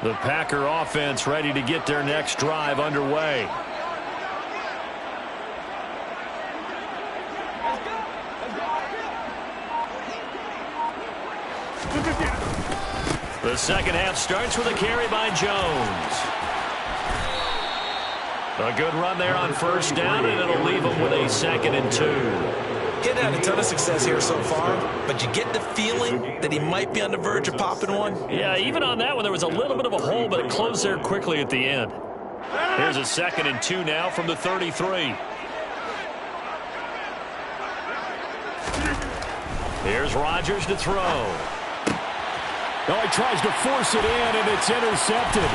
The Packer offense ready to get their next drive underway. The second half starts with a carry by Jones. A good run there on first down, and it'll leave him with a 2nd and 2. He hadn't had a ton of success here so far, but you get the feeling that he might be on the verge of popping one. Yeah, even on that one, there was a little bit of a hole, but it closed there quickly at the end. Here's a 2nd and 2 now from the 33. Here's Rodgers to throw. Oh, he tries to force it in, and it's intercepted.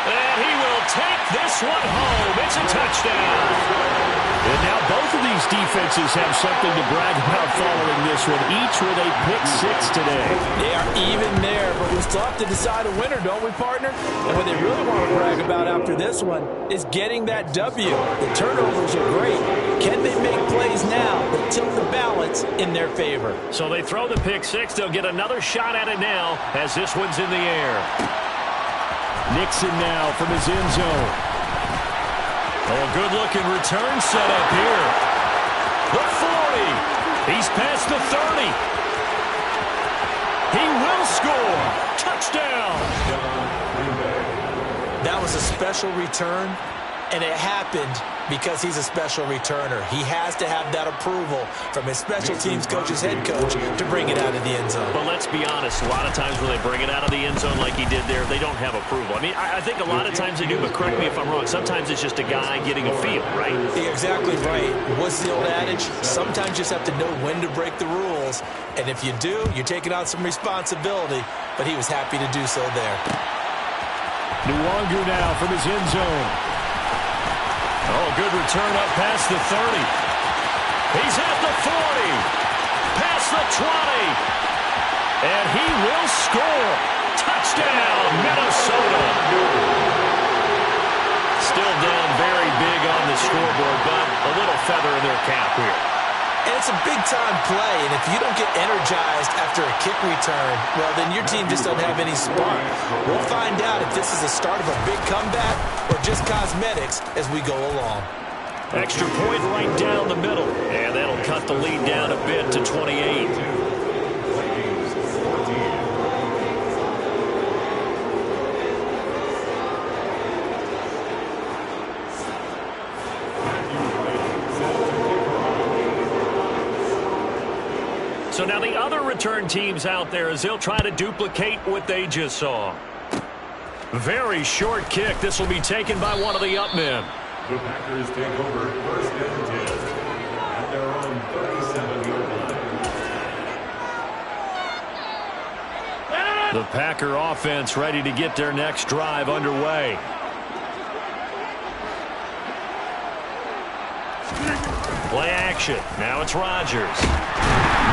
And he will take this one home. It's a touchdown. And now both of these defenses have something to brag about following this one, each with a pick-6 today. They are even there, but we still have to decide a winner, don't we, partner? And what they really want to brag about after this one is getting that W. The turnovers are great. Can they make plays now that tilt the balance in their favor? So they throw the pick-6. They'll get another shot at it now as this one's in the air. Nixon now from his end zone. Oh, good-looking return set up here. The 40. He's past the 30. He will score. Touchdown. That was a special return, and it happened because he's a special returner. He has to have that approval from his special teams coach's head coach to bring it out of the end zone. But let's be honest, a lot of times when they bring it out of the end zone like he did there, they don't have approval. I mean, I think a lot of times they do, but correct me if I'm wrong. Sometimes it's just a guy getting a feel, right? You're exactly right. What's the old adage? Sometimes you just have to know when to break the rules. And if you do, you're taking on some responsibility. But he was happy to do so there. Nwangu now from his end zone. Oh, good return up past the 30. He's at the 40. Past the 20. And he will score. Touchdown, Minnesota. Still down very big on the scoreboard, but a little feather in their cap here. And it's a big-time play, and if you don't get energized after a kick return, well, then your team just doesn't have any spark. We'll find out if this is the start of a big comeback or just cosmetics as we go along. Extra point right down the middle, and that'll cut the lead down a bit to 28. So now the other return teams out there as they'll try to duplicate what they just saw. Very short kick. This will be taken by one of the up men. The Packers take over first and 10 at their own 37-yard line. The Packer offense ready to get their next drive underway. Play action. Now it's Rodgers.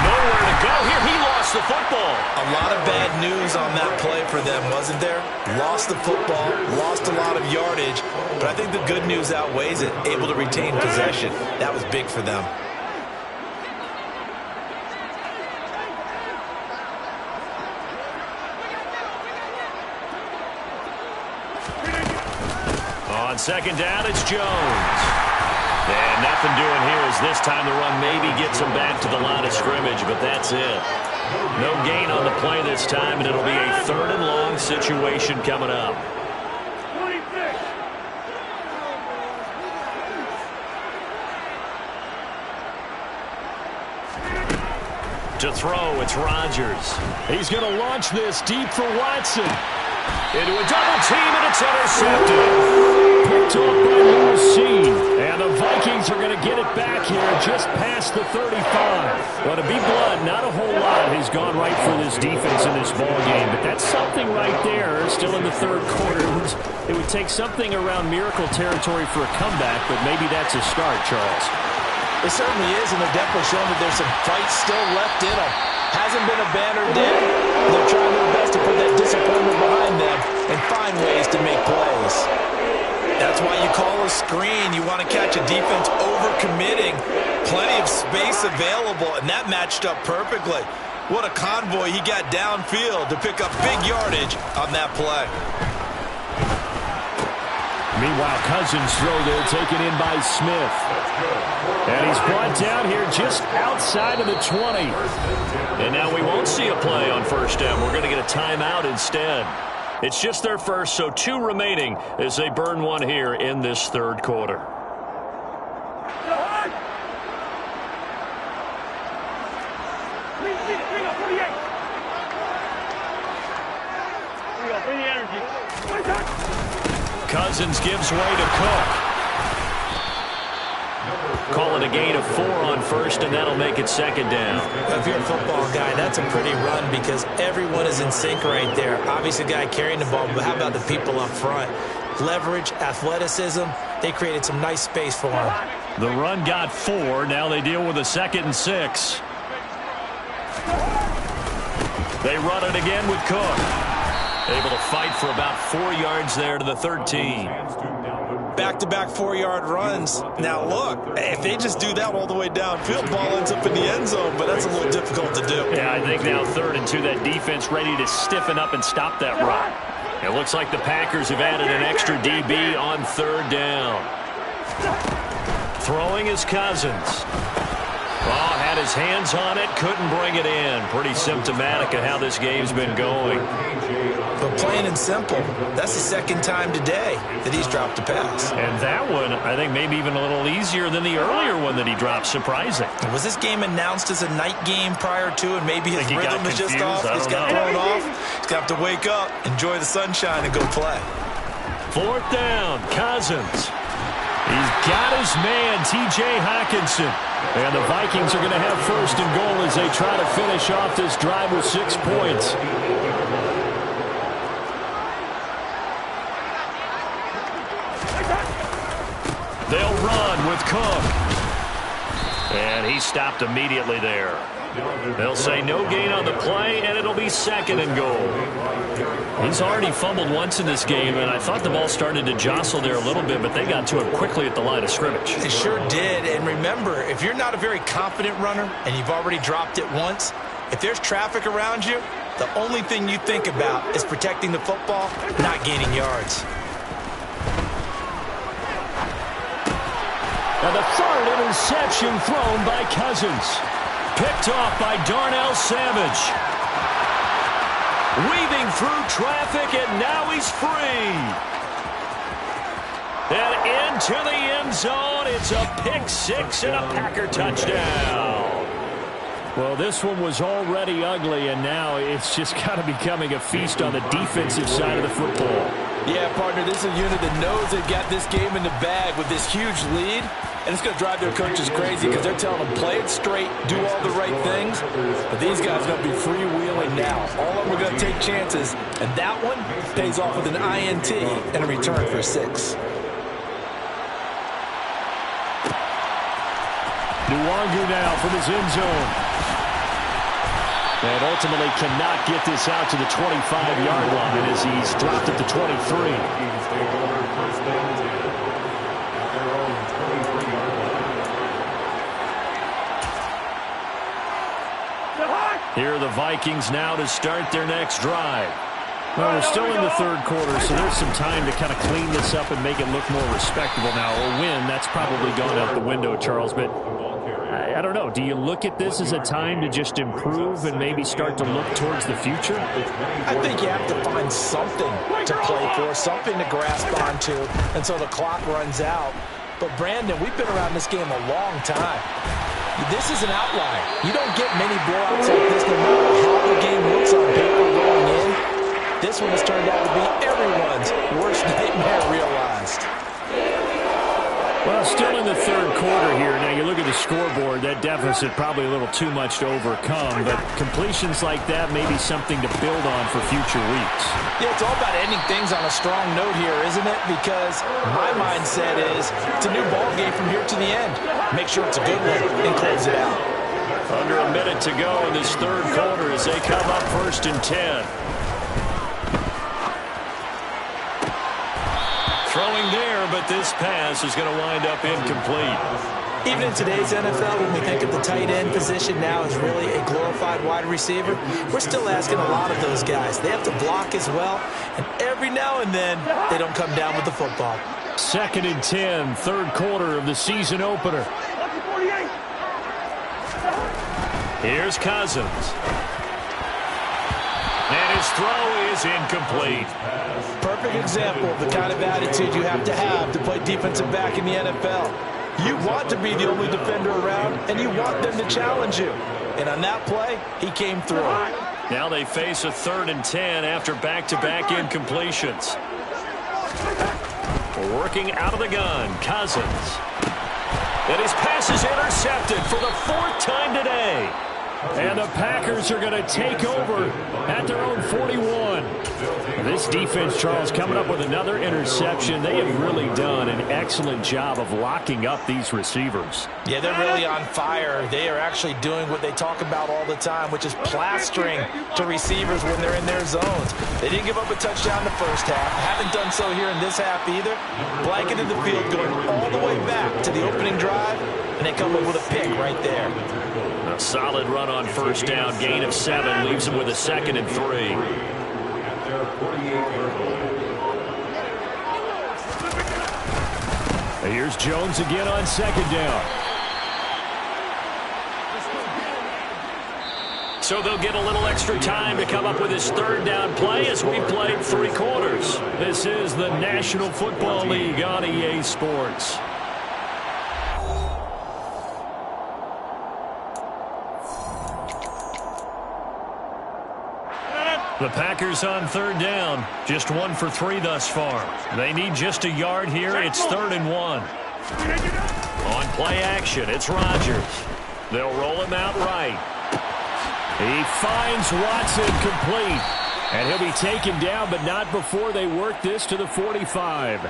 Nowhere to go here. He lost the football. A lot of bad news on that play for them, wasn't there? Lost the football, lost a lot of yardage, but I think the good news outweighs it. Able to retain possession. That was big for them. On second down, it's Jones. And nothing doing here as this time the run maybe gets him back to the line of scrimmage, but that's it. No gain on the play this time, and it'll be a 3rd and long situation coming up. To throw, it's Rodgers. He's going to launch this deep for Watson. Into a double team, and it's intercepted. Picked off by Lewis. And the Vikings are going to get it back here just past the 35. Well, to be blunt, not a whole lot has gone right for this defense in this ballgame, but that's something right there. Still in the 3rd quarter. It would take something around miracle territory for a comeback, but maybe that's a start, Charles. It certainly is, and they're definitely showing that there's some fight still left in them. Hasn't been a banner day. They're trying their best to put that disappointment behind them and find ways to make plays. That's why you call a screen. You want to catch a defense overcommitting. Plenty of space available, and that matched up perfectly. What a convoy he got downfield to pick up big yardage on that play. Meanwhile, Cousins throw there, taken in by Smith. And he's brought down here just outside of the 20. And now we won't see a play on first down. We're going to get a timeout instead. It's just their first, so 2 remaining as they burn one here in this third quarter. Cousins gives way to Cook. Call it a gain of 4 on first, and that'll make it second down. If you're a football guy, that's a pretty run because everyone is in sync right there. Obviously, the guy carrying the ball, but how about the people up front? Leverage, athleticism, they created some nice space for him. The run got 4. Now they deal with a 2nd and 6. They run it again with Cook. Able to fight for about 4 yards there to the 13. Back-to-back 4-yard runs. Now, look, if they just do that all the way downfield, ball ends up in the end zone, but that's a little difficult to do. Yeah, I think now 3rd and 2, that defense ready to stiffen up and stop that run. It looks like the Packers have added an extra DB on 3rd down. Throwing is Cousins. Oh, had his hands on it, couldn't bring it in. Pretty symptomatic of how this game's been going. But plain and simple, that's the 2nd time today that he's dropped a pass. And that one, I think maybe even a little easier than the earlier one that he dropped. Surprising. Was this game announced as a night game prior to, and maybe his rhythm is just off? He's got thrown off. He's going to have to wake up, enjoy the sunshine, and go play. 4th down, Cousins. He's got his man, T.J. Hockenson. And the Vikings are going to have 1st and goal as they try to finish off this drive with 6 points. They'll run with Cook. And he stopped immediately there. They'll say no gain on the play, and it'll be 2nd and goal. He's already fumbled once in this game, and I thought the ball started to jostle there a little bit, but they got to him quickly at the line of scrimmage. They sure did, and remember, if you're not a very confident runner and you've already dropped it once, if there's traffic around you, the only thing you think about is protecting the football, not gaining yards. And the 3rd interception thrown by Cousins. Picked off by Darnell Savage. Weaving through traffic, and now he's free. And into the end zone. It's a pick 6 and a Packer touchdown. Well, this one was already ugly, and now it's just kind of becoming a feast on the defensive side of the football. Yeah, partner, this is a unit that knows they've got this game in the bag with this huge lead, and it's going to drive their coaches crazy because they're telling them play it straight, do all the right things, but these guys are going to be freewheeling now. All of them are going to take chances, and that one pays off with an INT and a return for 6. Nwangu now from his end zone. And ultimately cannot get this out to the 25-yard line as he's dropped at the 23. Here are the Vikings now to start their next drive. Well, we're still in the 3rd quarter, so there's some time to kind of clean this up and make it look more respectable now. A win, that's probably gone out the window, Charles, but I don't know. Do you look at this as a time to just improve and maybe start to look towards the future? I think you have to find something to play for, something to grasp onto until the clock runs out. But, Brandon, we've been around this game a long time. This is an outlier. You don't get many blowouts like this no matter how the game looks on paper going in. This one has turned out to be everyone's worst nightmare realized. Well, still in the 3rd quarter here. Now, you look at the scoreboard, that deficit probably a little too much to overcome, but completions like that may be something to build on for future weeks. Yeah, it's all about ending things on a strong note here, isn't it? Because my mindset is it's a new ball game from here to the end. Make sure it's a good one and close it out. Under a minute to go in this 3rd quarter as they come up 1st and 10. Throwing there, but this pass is going to wind up incomplete. Even in today's NFL, when we think of the tight end position now as really a glorified wide receiver, we're still asking a lot of those guys. They have to block as well, and every now and then, they don't come down with the football. 2nd and 10, third quarter of the season opener. Here's Cousins. And his throw is incomplete. Perfect example of the kind of attitude you have to play defensive back in the NFL. You want to be the only defender around, and you want them to challenge you. And on that play, he came through. Now they face a 3rd and 10 after back-to-back incompletions. Working out of the gun, Cousins. And his pass is intercepted for the 4th time today. And the Packers are going to take over at their own 41. This defense, Charles, coming up with another interception. They have really done an excellent job of locking up these receivers. Yeah, they're really on fire. They are actually doing what they talk about all the time, which is plastering to receivers when they're in their zones. They didn't give up a touchdown the first half. Haven't done so here in this half either. Blanketed the field going all the way back to the opening drive, and they come up with a pick right there. A solid run on first down, gain of 7, leaves him with a 2nd and 3. Here's Jones again on 2nd down. So they'll get a little extra time to come up with his 3rd down play as we played 3 quarters. This is the National Football League on EA Sports. The Packers on 3rd down. Just 1 for 3 thus far. They need just a yard here. It's 3rd and 1. On play action, it's Rodgers. They'll roll him out right. He finds Watson complete. And he'll be taken down, but not before they work this to the 45.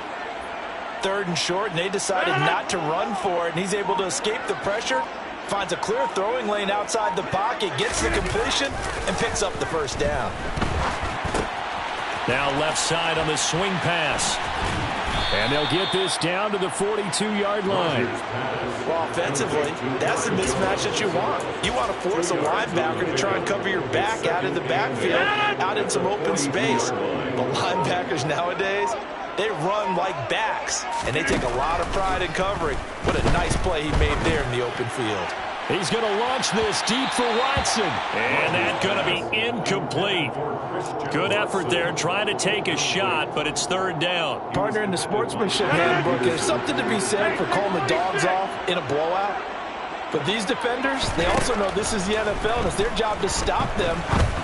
3rd and short, and they decided not to run for it, and he's able to escape the pressure. Finds a clear throwing lane outside the pocket, gets the completion, and picks up the 1st down. Now left side on the swing pass. And they'll get this down to the 42-yard line. Well, offensively, that's the mismatch that you want. You want to force a linebacker to try and cover your back out in the backfield, out in some open space. But linebackers nowadays, they run like backs, and they take a lot of pride in covering. What a nice play he made there in the open field. He's going to launch this deep for Watson. And that's going to be incomplete. Good effort there trying to take a shot, but it's 3rd down. Partner, in the sportsmanship handbook, there's something to be said for calling the dogs off in a blowout. But these defenders, they also know this is the NFL, and it's their job to stop them,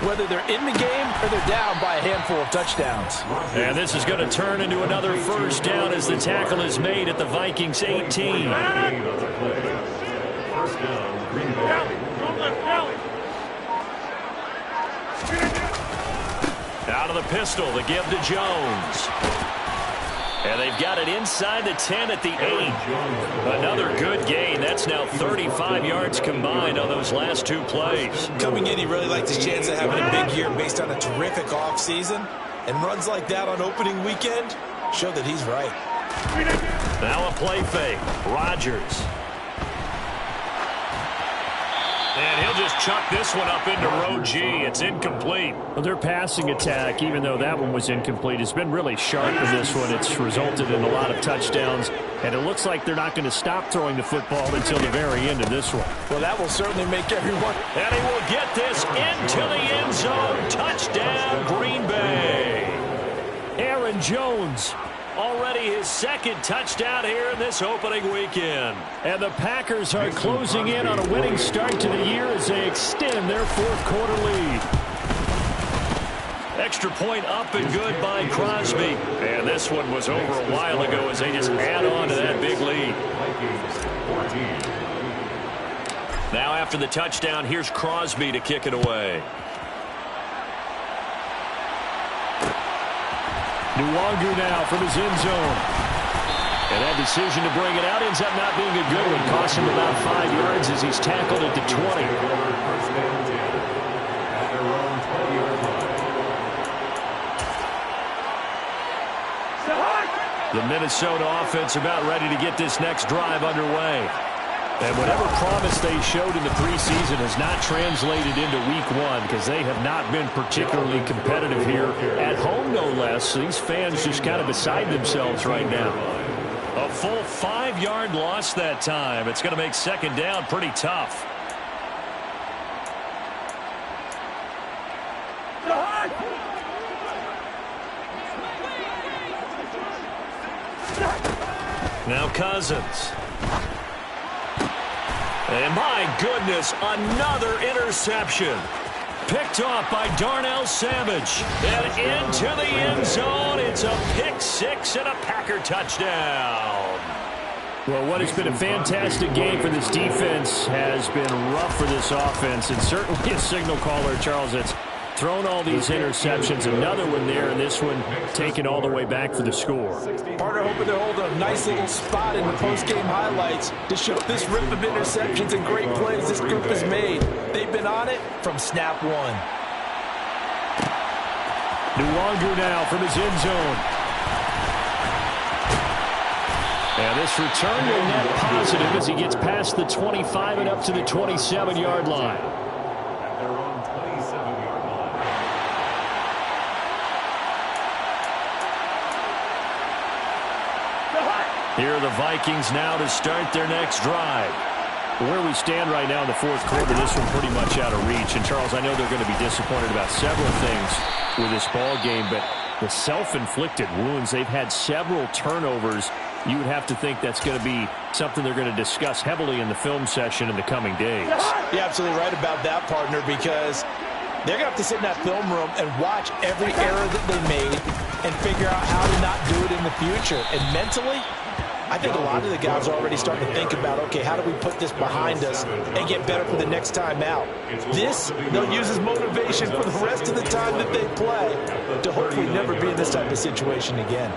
whether they're in the game or they're down by a handful of touchdowns. And this is going to turn into another 1st down as the tackle is made at the Vikings 18. Out of the pistol, the give to Jones. And they've got it inside the 10 at the 8. Another good gain. That's now 35 yards combined on those last 2 plays. Coming in, he really liked his chance of having a big year based on a terrific offseason. And runs like that on opening weekend show that he's right. Now a play fake. Rodgers. And he'll just chuck this one up into row G. It's incomplete. Well, their passing attack, even though that one was incomplete, has been really sharp in this one. It's resulted in a lot of touchdowns, and it looks like they're not going to stop throwing the football until the very end of this one. Well, that will certainly make everyone. And he will get this into the end zone. Touchdown, Green Bay. Aaron Jones. Already his 2nd touchdown here in this opening weekend. And the Packers are closing in on a winning start to the year as they extend their 4th quarter lead. Extra point up and good by Crosby. And this one was over a while ago as they just add on to that big lead. Now after the touchdown, here's Crosby to kick it away. Nwangu now from his end zone. And that decision to bring it out ends up not being a good one. Costs him about 5 yards as he's tackled at the 20. The Minnesota offense about ready to get this next drive underway. And whatever promise they showed in the preseason has not translated into week one because they have not been particularly competitive here at home, no less. So these fans just kind of beside themselves right now. A full 5-yard loss that time. It's going to make second down pretty tough. Now Cousins. And my goodness, another interception. Picked off by Darnell Savage. And into the end zone. It's a pick six and a Packer touchdown. Well, what has been a fantastic game for this defense has been rough for this offense. And certainly a signal caller, Charles, that's thrown all these interceptions. Another one there, and this one taken all the way back for the score. Partner hoping to hold a nice little spot in the post-game highlights to show this rip of interceptions and great plays this group has made. They've been on it from snap one. Nwangu now from his end zone. And this return will net positive as he gets past the 25 and up to the 27-yard line. Here are the Vikings now to start their next drive. Where we stand right now in the fourth quarter, this one pretty much out of reach. And, Charles, I know they're going to be disappointed about several things with this ball game, but the self-inflicted wounds, they've had several turnovers. You would have to think that's going to be something they're going to discuss heavily in the film session in the coming days. You're absolutely right about that, partner, because they're going to have to sit in that film room and watch every error that they made and figure out how to not do it in the future. And mentally, I think a lot of the guys are already starting to think about, okay, how do we put this behind us and get better for the next time out? This, they'll use as motivation for the rest of the time that they play to hopefully never be in this type of situation again.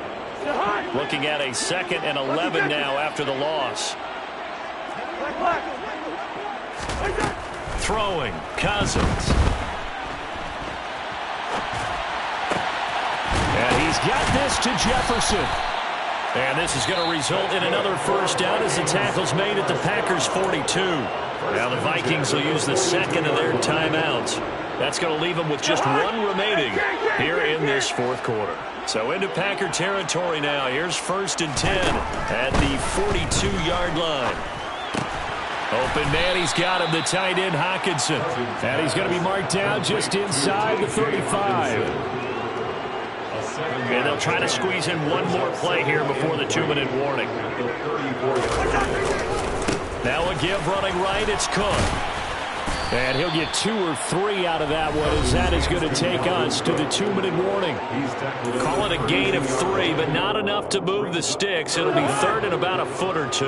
Looking at a 2nd and 11 now after the loss. Throwing, Cousins. And he's got this to Jefferson. And this is going to result in another first down as the tackle's made at the Packers' 42. Now the Vikings will use the second of their timeouts. That's going to leave them with just one remaining here in this fourth quarter. So into Packer territory now. Here's 1st and 10 at the 42-yard line. Open man, he's got him, the tight end Hockenson. And he's going to be marked down just inside the 35. And they'll try to squeeze in one more play here before the 2-minute warning. Now a give running right, it's Cook. And he'll get 2 or 3 out of that one as that is going to take us to the 2-minute warning. Call it a gain of 3, but not enough to move the sticks. It'll be 3rd and about a foot or 2.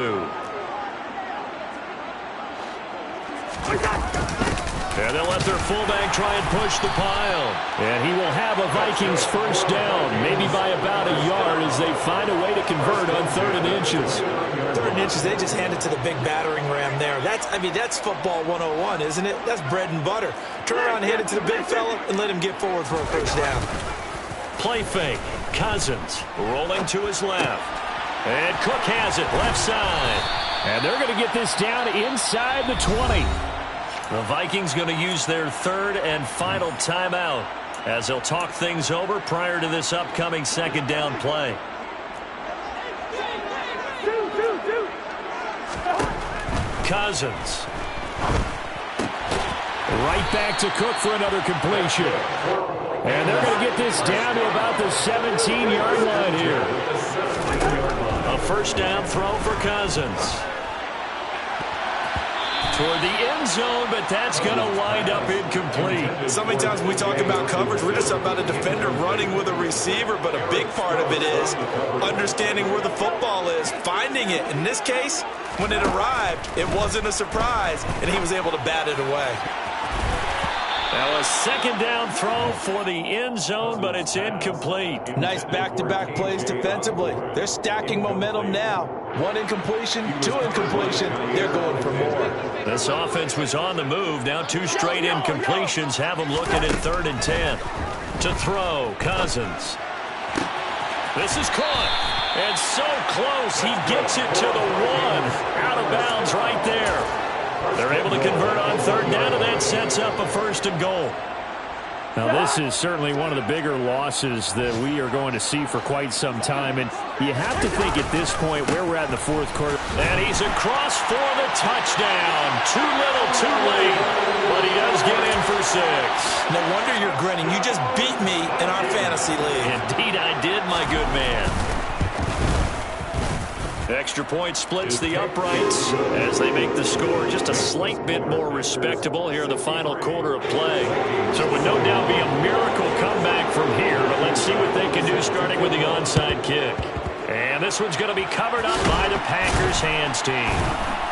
And they'll let their fullback try and push the pile. And he will have a Vikings first down, maybe by about a yard as they find a way to convert on 3rd and inches. 3rd and inches, they just hand it to the big battering ram there. That's football 101, isn't it? That's bread and butter. Turn around and hand it to the big fella and let him get forward for a first down. Play fake. Cousins rolling to his left. And Cook has it left side. And they're going to get this down inside the 20. The Vikings going to use their 3rd and final timeout as they'll talk things over prior to this upcoming 2nd down play. Cousins. Right back to Cook for another completion. And they're going to get this down to about the 17-yard line here. A first down throw for Cousins. Toward the end zone, but that's going to wind up incomplete. So many times when we talk about coverage, we're just about a defender running with a receiver, but a big part of it is understanding where the football is, finding it. In this case, when it arrived, it wasn't a surprise, and he was able to bat it away. Now a 2nd down throw for the end zone, but it's incomplete. Nice back-to-back plays defensively. They're stacking momentum now. 1 incompletion, 2 incompletion. They're going for more. This offense was on the move. Now 2 straight incompletions have them looking at 3rd and 10. To throw, Cousins. This is caught. And so close, he gets it to the one. Out of bounds right there. They're able to convert on third down, and that sets up a 1st and goal. Now, this is certainly one of the bigger losses that we are going to see for quite some time. And you have to think at this point where we're at in the 4th quarter. And he's across for the touchdown. Too little, too late. But he does get in for 6. No wonder you're grinning. You just beat me in our fantasy league. Indeed I did, my good man. Extra point splits the uprights as they make the score just a slight bit more respectable here in the final quarter of play. So it would no doubt be a miracle comeback from here, but let's see what they can do starting with the onside kick. And this one's going to be covered up by the Packers hands team.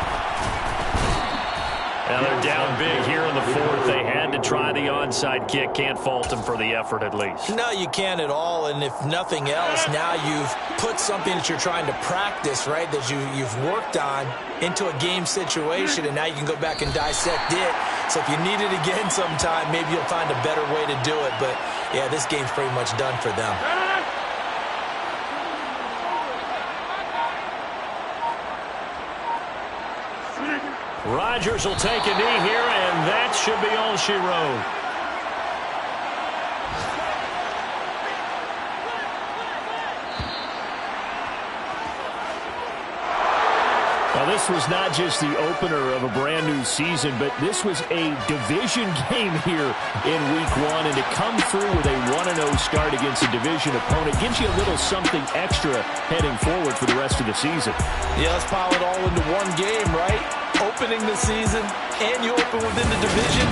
Now they're down big here in the 4th. They had to try the onside kick. Can't fault them for the effort at least. No, you can't at all. And if nothing else, now you've put something that you're trying to practice, right, that you've worked on into a game situation, and now you can go back and dissect it. So if you need it again sometime, maybe you'll find a better way to do it. But, yeah, this game's pretty much done for them. Rodgers will take a knee here, and that should be all she wrote. Now, this was not just the opener of a brand new season, but this was a division game here in week 1. And to come through with a 1-0 start against a division opponent gives you a little something extra heading forward for the rest of the season. Yeah, let's pile it all into one game, right? Opening the season, and you open within the division.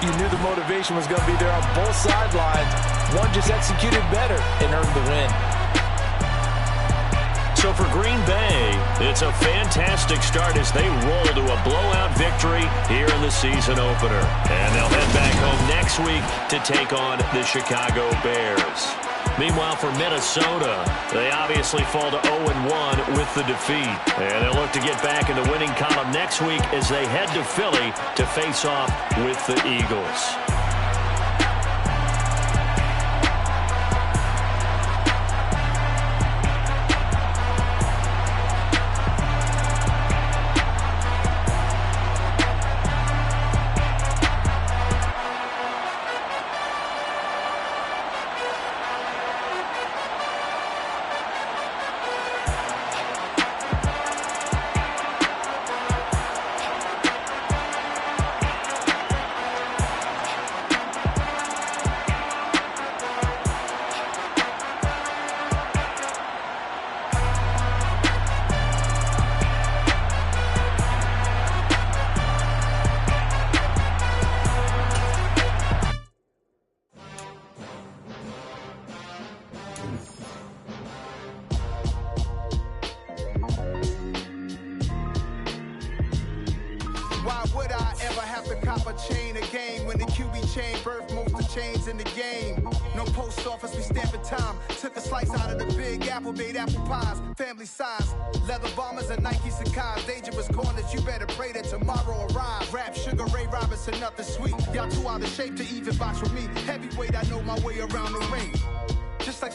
You knew the motivation was going to be there on both sidelines. One just executed better and earned the win. So for Green Bay, it's a fantastic start as they roll to a blowout victory here in the season opener. And they'll head back home next week to take on the Chicago Bears. Meanwhile, for Minnesota, they obviously fall to 0-1 with the defeat. And they'll look to get back in the winning column next week as they head to Philly to face off with the Eagles. Why would I ever have to cop a chain again when the QB chain birthed most of the chains in the game? No post office, we stamping time. Took a slice out of the big apple, made apple pies, family size. Leather bombers and Nike Sacai's. Dangerous corners, you better pray that tomorrow arrives. Rap, Sugar Ray Robinson, nothing sweet. Y'all too out of shape to even box with me. Heavyweight, I know my way around the ring. Just like